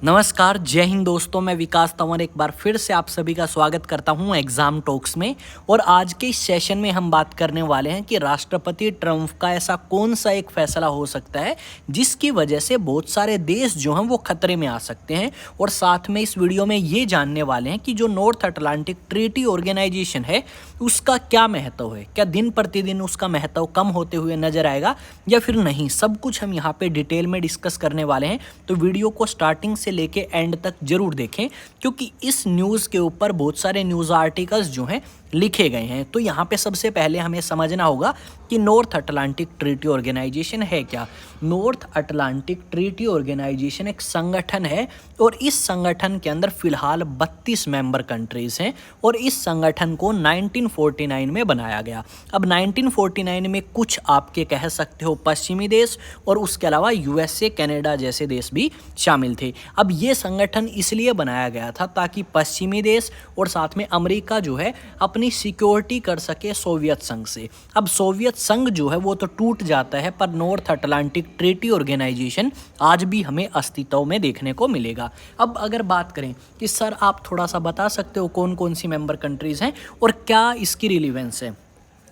नमस्कार, जय हिंद दोस्तों। मैं विकास तंवर एक बार फिर से आप सभी का स्वागत करता हूं एग्ज़ाम टॉक्स में। और आज के इस सेशन में हम बात करने वाले हैं कि राष्ट्रपति ट्रंप का ऐसा कौन सा एक फैसला हो सकता है जिसकी वजह से बहुत सारे देश जो हैं वो खतरे में आ सकते हैं। और साथ में इस वीडियो में ये जानने वाले हैं कि जो नॉर्थ अटलांटिक ट्रीटी ऑर्गेनाइजेशन है उसका क्या महत्व है, क्या दिन प्रतिदिन उसका महत्व कम होते हुए नजर आएगा या फिर नहीं। सब कुछ हम यहाँ पे डिटेल में डिस्कस करने वाले हैं, तो वीडियो को स्टार्टिंग से लेके एंड तक जरूर देखें, क्योंकि इस न्यूज़ के ऊपर बहुत सारे न्यूज़ आर्टिकल्स जो हैं लिखे गए हैं। तो यहाँ पे सबसे पहले हमें समझना होगा कि नॉर्थ अटलांटिक ट्रीटी ऑर्गेनाइजेशन है क्या। नॉर्थ अटलांटिक ट्रीटी ऑर्गेनाइजेशन एक संगठन है और इस संगठन के अंदर फिलहाल 32 मेंबर कंट्रीज हैं और इस संगठन को 1949 में बनाया गया। अब 1949 में कुछ आपके कह सकते हो पश्चिमी देश और उसके अलावा यूएसए, कनाडा जैसे देश भी शामिल थे। अब ये संगठन इसलिए बनाया गया था ताकि पश्चिमी देश और साथ में अमेरिका जो है अपनी सिक्योरिटी कर सके सोवियत संघ से। अब सोवियत संघ जो है वो तो टूट जाता है, पर नॉर्थ अटलांटिक ट्रीटी ऑर्गेनाइजेशन आज भी हमें अस्तित्व में देखने को मिलेगा। अब अगर बात करें कि सर आप थोड़ा सा बता सकते हो कौन कौन सी मेंबर कंट्रीज़ हैं और क्या इसकी रिलीवेंस है,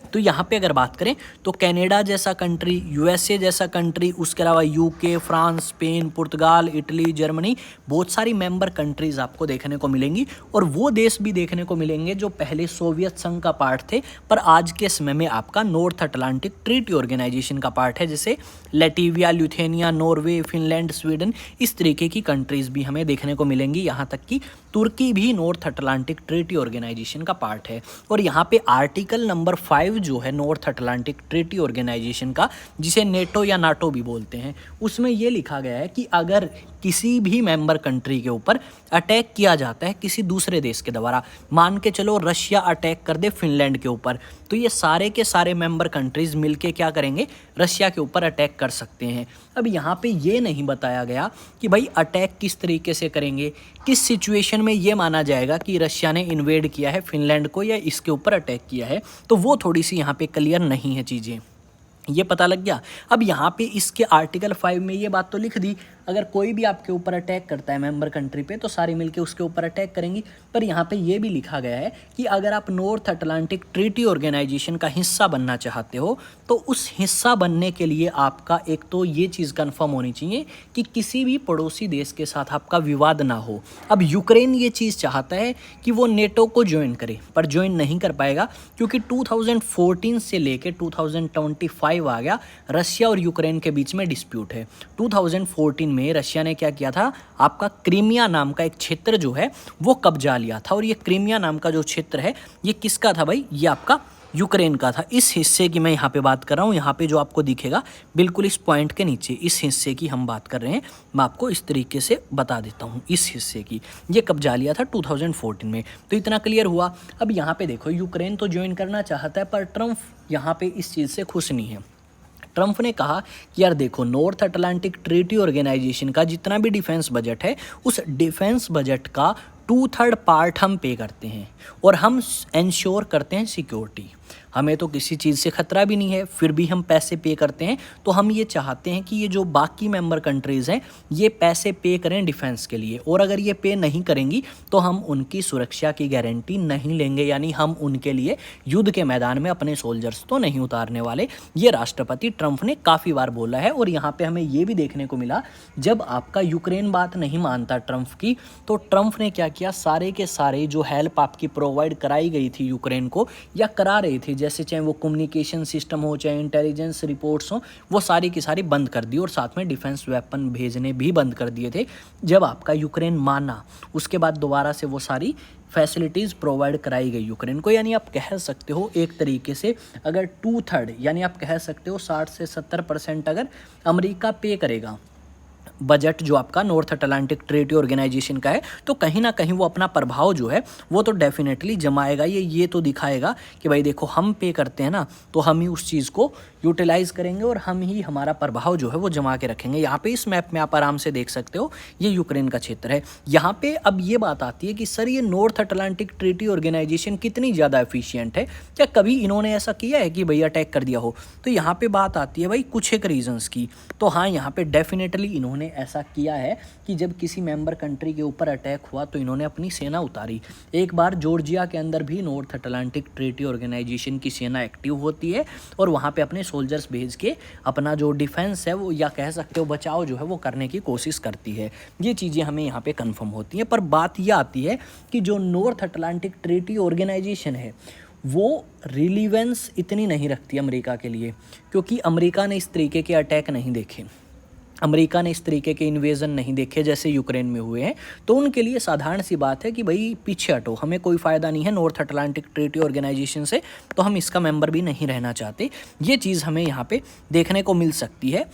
तो यहाँ पे अगर बात करें तो कनाडा जैसा कंट्री, यूएसए जैसा कंट्री, उसके अलावा यूके, फ्रांस, स्पेन, पुर्तगाल, इटली, जर्मनी, बहुत सारी मेंबर कंट्रीज़ आपको देखने को मिलेंगी। और वो देश भी देखने को मिलेंगे जो पहले सोवियत संघ का पार्ट थे पर आज के समय में आपका नॉर्थ अटलांटिक ट्रीटी ऑर्गेनाइजेशन का पार्ट है, जैसे Latvia, Lithuania, Norway, Finland, Sweden, इस तरीके की कंट्रीज़ भी हमें देखने को मिलेंगी। यहाँ तक कि तुर्की भी नॉर्थ अटलांटिक ट्रीटी ऑर्गेनाइजेशन का पार्ट है। और यहाँ पे आर्टिकल नंबर 5 जो है नॉर्थ अटलांटिक ट्रीटी ऑर्गेनाइजेशन का, जिसे नेटो या नाटो भी बोलते हैं, उसमें ये लिखा गया है कि अगर किसी भी मेंबर कंट्री के ऊपर अटैक किया जाता है किसी दूसरे देश के द्वारा, मान के चलो रशिया अटैक कर दे फिनलैंड के ऊपर, तो ये सारे के सारे मेंबर कंट्रीज मिलके क्या करेंगे, रशिया के ऊपर अटैक कर सकते हैं। अब यहाँ पे ये नहीं बताया गया कि भाई अटैक किस तरीके से करेंगे, किस सिचुएशन में ये माना जाएगा कि रशिया ने इन्वेड किया है फिनलैंड को या इसके ऊपर अटैक किया है, तो वो थोड़ी सी यहाँ पे क्लियर नहीं है चीज़ें। ये पता लग गया। अब यहाँ पे इसके आर्टिकल 5 में ये बात तो लिख दी, अगर कोई भी आपके ऊपर अटैक करता है मेंबर कंट्री पे तो सारे मिलके उसके ऊपर अटैक करेंगी। पर यहाँ पे ये भी लिखा गया है कि अगर आप नॉर्थ अटलांटिक ट्रीटी ऑर्गेनाइजेशन का हिस्सा बनना चाहते हो तो उस हिस्सा बनने के लिए आपका एक तो ये चीज़ कंफर्म होनी चाहिए कि किसी भी पड़ोसी देश के साथ आपका विवाद ना हो। अब यूक्रेन ये चीज़ चाहता है कि वो नेटो को ज्वाइन करे, पर ज्वाइन नहीं कर पाएगा क्योंकि 2014 से लेके 2025 आ गया, रशिया और यूक्रेन के बीच में डिस्प्यूट है। 2014 में रशिया ने क्या किया था, आपका क्रीमिया नाम का एक क्षेत्र जो है वो कब्जा लिया था। और ये क्रीमिया नाम का जो क्षेत्र है ये किसका था भाई, ये आपका यूक्रेन का था। इस हिस्से की मैं यहाँ पे बात कर रहा हूँ, यहाँ पे जो आपको दिखेगा बिल्कुल इस पॉइंट के नीचे, इस हिस्से की हम बात कर रहे हैं। मैं आपको इस तरीके से बता देता हूँ, इस हिस्से की ये कब्जा लिया था 2014 में। तो इतना क्लियर हुआ। अब यहाँ पे देखो यूक्रेन तो ज्वाइन करना चाहता है पर ट्रंप यहाँ पे इस चीज़ से खुश नहीं है। ट्रंप ने कहा कि यार देखो, नॉर्थ अटलांटिक ट्रीटी ऑर्गेनाइजेशन का जितना भी डिफेंस बजट है उस डिफेंस बजट का 2/3 पार्ट हम पे करते हैं और हम इंश्योर करते हैं सिक्योरिटी। हमें तो किसी चीज़ से ख़तरा भी नहीं है, फिर भी हम पैसे पे करते हैं। तो हम ये चाहते हैं कि ये जो बाकी मेंबर कंट्रीज़ हैं ये पैसे पे करें डिफेंस के लिए, और अगर ये पे नहीं करेंगी तो हम उनकी सुरक्षा की गारंटी नहीं लेंगे, यानी हम उनके लिए युद्ध के मैदान में अपने सोल्जर्स तो नहीं उतारने वाले। ये राष्ट्रपति ट्रंप ने काफ़ी बार बोला है। और यहाँ पे हमें ये भी देखने को मिला, जब आपका यूक्रेन बात नहीं मानता ट्रंप की, तो ट्रंप ने क्या किया, सारे के सारे जो हेल्प आपकी प्रोवाइड कराई गई थी यूक्रेन को या करा रही थी, जैसे चाहे वो कम्युनिकेशन सिस्टम हो, चाहे इंटेलिजेंस रिपोर्ट्स हो, वो सारी की सारी बंद कर दी और साथ में डिफेंस वेपन भेजने भी बंद कर दिए थे। जब आपका यूक्रेन माना उसके बाद दोबारा से वो सारी फैसिलिटीज़ प्रोवाइड कराई गई यूक्रेन को। यानी आप कह सकते हो एक तरीके से अगर 2/3 यानी आप कह सकते हो 60 से 70% अगर अमेरिका पे करेगा बजट जो आपका नॉर्थ अटलांटिक ट्रीटी ऑर्गेनाइजेशन का है, तो कहीं ना कहीं वो अपना प्रभाव जो है वो तो डेफिनेटली जमाएगा। ये तो दिखाएगा कि भाई देखो हम पे करते हैं ना, तो हम ही उस चीज़ को यूटिलाइज़ करेंगे और हम ही हमारा प्रभाव जो है वो जमा के रखेंगे। यहाँ पे इस मैप में आप आराम से देख सकते हो, ये यूक्रेन का क्षेत्र है। यहाँ पे अब ये बात आती है कि सर ये नॉर्थ अटलांटिक ट्रीटी ऑर्गेनाइजेशन कितनी ज़्यादा एफिशिएंट है, क्या कभी इन्होंने ऐसा किया है कि भाई अटैक कर दिया हो? तो यहाँ पे बात आती है भाई कुछ एक रीजंस की। तो हाँ, यहाँ पे डेफिनेटली इन्होंने ऐसा किया है कि जब किसी मेंबर कंट्री के ऊपर अटैक हुआ तो इन्होंने अपनी सेना उतारी। एक बार जॉर्जिया के अंदर भी नॉर्थ अटलांटिक ट्रीटी ऑर्गेनाइजेशन की सेना एक्टिव होती है और वहाँ पे अपने सोल्जर्स भेज के अपना जो डिफेंस है वो, या कह सकते हो बचाव जो है वो करने की कोशिश करती है। ये चीज़ें हमें यहाँ पे कंफर्म होती हैं। पर बात यह आती है कि जो नॉर्थ अटलांटिक ट्रीटी ऑर्गेनाइजेशन है वो रिलीवेंस इतनी नहीं रखती अमेरिका के लिए, क्योंकि अमेरिका ने इस तरीके के अटैक नहीं देखे, अमेरिका ने इस तरीके के इन्वेजन नहीं देखे जैसे यूक्रेन में हुए हैं। तो उनके लिए साधारण सी बात है कि भाई पीछे हटो, हमें कोई फ़ायदा नहीं है नॉर्थ अटलांटिक ट्रीटी ऑर्गेनाइजेशन से, तो हम इसका मेंबर भी नहीं रहना चाहते। ये चीज़ हमें यहाँ पे देखने को मिल सकती है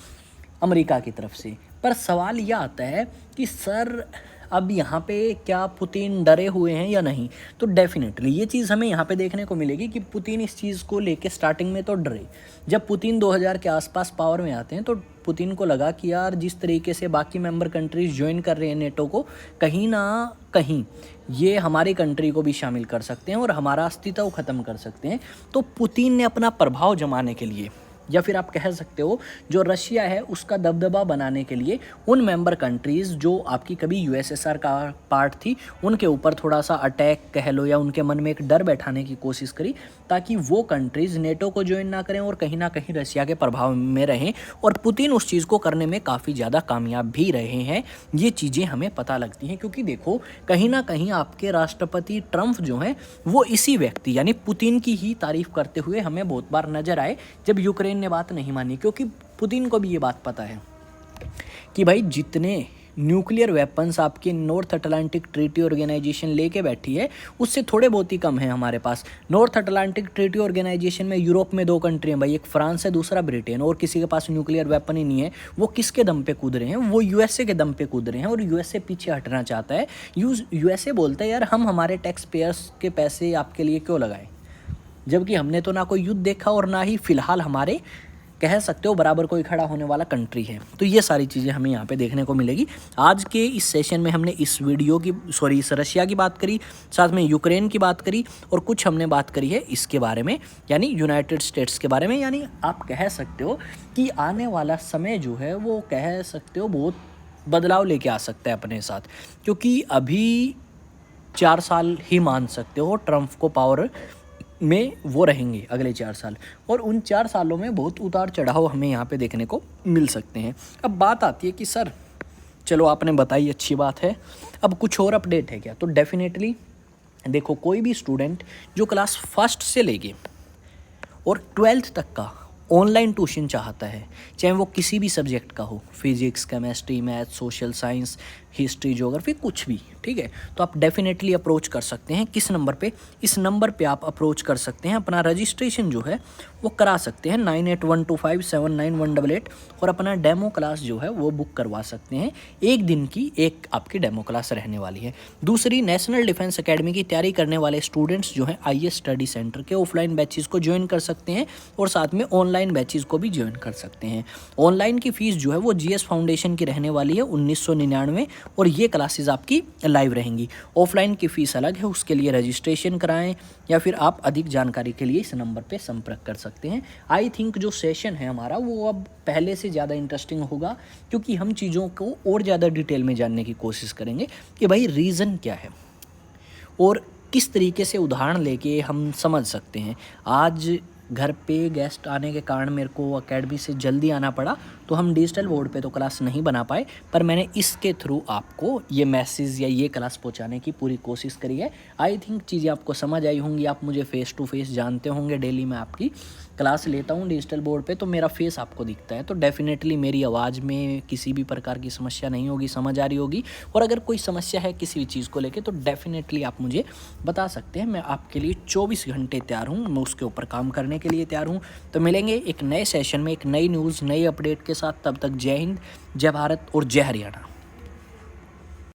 अमेरिका की तरफ से। पर सवाल यह आता है कि सर अब यहाँ पे क्या पुतिन डरे हुए हैं या नहीं? तो डेफिनेटली ये चीज़ हमें यहाँ पे देखने को मिलेगी कि पुतिन इस चीज़ को लेके स्टार्टिंग में तो डरे। जब पुतिन 2000 के आसपास पावर में आते हैं तो पुतिन को लगा कि यार जिस तरीके से बाकी मेंबर कंट्रीज ज्वाइन कर रहे हैं नेटो को, कहीं ना कहीं ये हमारी कंट्री को भी शामिल कर सकते हैं और हमारा अस्तित्व ख़त्म कर सकते हैं। तो पुतिन ने अपना प्रभाव जमाने के लिए, या फिर आप कह सकते हो जो रशिया है उसका दबदबा बनाने के लिए, उन मेंबर कंट्रीज़ जो आपकी कभी यूएसएसआर का पार्ट थी उनके ऊपर थोड़ा सा अटैक कह लो या उनके मन में एक डर बैठाने की कोशिश करी, ताकि वो कंट्रीज़ नेटो को ज्वाइन ना करें और कहीं ना कहीं रशिया के प्रभाव में रहें। और पुतिन उस चीज़ को करने में काफ़ी ज़्यादा कामयाब भी रहे हैं। ये चीज़ें हमें पता लगती हैं, क्योंकि देखो कहीं ना कहीं आपके राष्ट्रपति ट्रंप जो हैं वो इसी व्यक्ति यानी पुतिन की ही तारीफ करते हुए हमें बहुत बार नजर आए जब यूक्रेन ने बात नहीं मानी। क्योंकि पुतिन को भी ये बात पता है कि भाई जितने न्यूक्लियर वेपन्स आपके नॉर्थ अटलांटिक ट्रीटी ऑर्गेनाइजेशन लेके बैठी है उससे थोड़े बहुत ही कम है हमारे पास। नॉर्थ अटलांटिक ट्रीटी ऑर्गेनाइजेशन में यूरोप में 2 कंट्री हैं भाई, एक फ्रांस है दूसरा ब्रिटेन, और किसी के पास न्यूक्लियर वेपन ही नहीं है। वो किसके दम पे कूद रहे हैं? वो यूएसए के दम पे कूद रहे हैं और यूएसए पीछे हटना चाहता है। यूएसए बोलता है यार हम हमारे टैक्स पेयर्स के पैसे आपके लिए क्यों लगाएं, जबकि हमने तो ना कोई युद्ध देखा और ना ही फिलहाल हमारे कह सकते हो बराबर कोई खड़ा होने वाला कंट्री है। तो ये सारी चीज़ें हमें यहाँ पे देखने को मिलेगी। आज के इस सेशन में हमने इस रशिया की बात करी, साथ में यूक्रेन की बात करी और कुछ हमने बात करी है इसके बारे में यानी यूनाइटेड स्टेट्स के बारे में। यानी आप कह सकते हो कि आने वाला समय जो है वो कह सकते हो बहुत बदलाव लेके आ सकता है अपने साथ, क्योंकि अभी 4 साल ही मान सकते हो ट्रंप को पावर में वो रहेंगे अगले 4 साल, और उन 4 सालों में बहुत उतार चढ़ाव हमें यहाँ पे देखने को मिल सकते हैं। अब बात आती है कि सर चलो आपने बताई अच्छी बात है, अब कुछ और अपडेट है क्या? तो डेफिनेटली देखो कोई भी स्टूडेंट जो क्लास 1 से लेके और 12th तक का ऑनलाइन ट्यूशन चाहता है, चाहे वो किसी भी सब्जेक्ट का हो, physics, chemistry, math, social science, history, geography, कुछ भी, ठीक है, तो आप डेफिनेटली अप्रोच कर सकते हैं। किस नंबर पे? इस नंबर पे आप अप्रोच कर सकते हैं, अपना रजिस्ट्रेशन जो है वो करा सकते हैं 9812579188 और अपना डेमो क्लास जो है वो बुक करवा सकते हैं। एक दिन की एक आपकी डेमो क्लास रहने वाली है। दूसरी, नेशनल डिफेंस एकेडमी की तैयारी करने वाले स्टूडेंट्स जो हैं IAS स्टडी सेंटर के ऑफलाइन बैचेज़ को ज्वाइन कर सकते हैं और साथ में ऑनलाइन बैचेज़ को भी ज्वाइन कर सकते हैं। ऑनलाइन की फ़ीस जो है वो GS फाउंडेशन की रहने वाली है 1999 और ये क्लासेस आपकी लाइव रहेंगी। ऑफलाइन की फ़ीस अलग है, उसके लिए रजिस्ट्रेशन कराएं या फिर आप अधिक जानकारी के लिए इस नंबर पे संपर्क कर सकते हैं। आई थिंक जो सेशन है हमारा वो अब पहले से ज़्यादा इंटरेस्टिंग होगा, क्योंकि हम चीज़ों को और ज़्यादा डिटेल में जानने की कोशिश करेंगे कि भाई रीज़न क्या है और किस तरीके से उदाहरण लेके हम समझ सकते हैं। आज घर पे गेस्ट आने के कारण मेरे को एकेडमी से जल्दी आना पड़ा, तो हम डिजिटल बोर्ड पे तो क्लास नहीं बना पाए, पर मैंने इसके थ्रू आपको ये मैसेज या ये क्लास पहुंचाने की पूरी कोशिश करी है। आई थिंक चीज़ें आपको समझ आई होंगी, आप मुझे फेस टू फेस जानते होंगे, डेली मैं आपकी क्लास लेता हूँ डिजिटल बोर्ड पे, तो मेरा फेस आपको दिखता है, तो डेफिनेटली मेरी आवाज़ में किसी भी प्रकार की समस्या नहीं होगी, समझ आ रही होगी। और अगर कोई समस्या है किसी भी चीज़ को लेके तो डेफिनेटली आप मुझे बता सकते हैं। मैं आपके लिए 24 घंटे तैयार हूँ, मैं उसके ऊपर काम करने के लिए तैयार हूँ। तो मिलेंगे एक नए सेशन में एक नई न्यूज़, नई अपडेट के साथ। तब तक जय हिंद, जय भारत और जय हरियाणा।